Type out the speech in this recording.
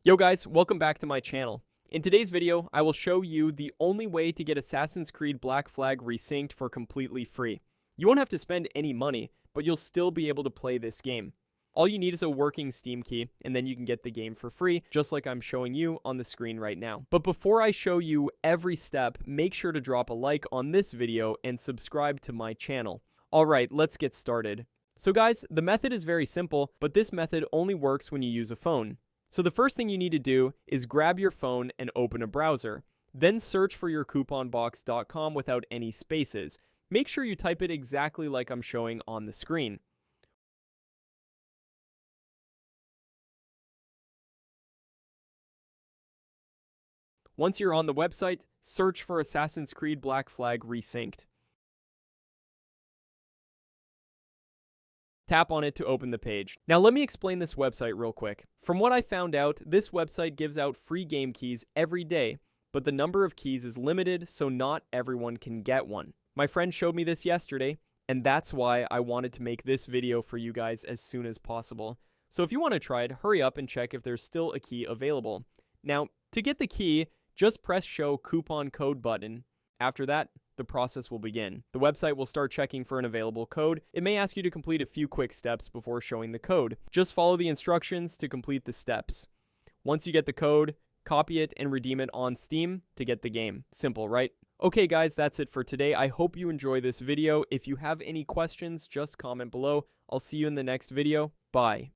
Yo guys, welcome back to my channel. In today's video, I will show you the only way to get Assassin's Creed Black Flag Resynced for completely free. You won't have to spend any money, but you'll still be able to play this game. All you need is a working Steam key, and then you can get the game for free, just like I'm showing you on the screen right now. But before I show you every step, make sure to drop a like on this video and subscribe to my channel. Alright, let's get started. So guys, the method is very simple, but this method only works when you use a phone. So the first thing you need to do is grab your phone and open a browser. Then search for your couponbox.com without any spaces. Make sure you type it exactly like I'm showing on the screen. Once you're on the website, search for Assassin's Creed Black Flag Resynced. Tap on it to open the page. Now let me explain this website real quick. From what I found out, this website gives out free game keys every day, but the number of keys is limited, so not everyone can get one. My friend showed me this yesterday, and that's why I wanted to make this video for you guys as soon as possible. So if you want to try it, hurry up and check if there's still a key available. Now, to get the key, just press Show Coupon Code button. After that, the process will begin. The website will start checking for an available code. It may ask you to complete a few quick steps before showing the code. Just follow the instructions to complete the steps. Once you get the code, copy it and redeem it on Steam to get the game. Simple, right? Okay guys, that's it for today. I hope you enjoy this video. If you have any questions, just comment below. I'll see you in the next video. Bye.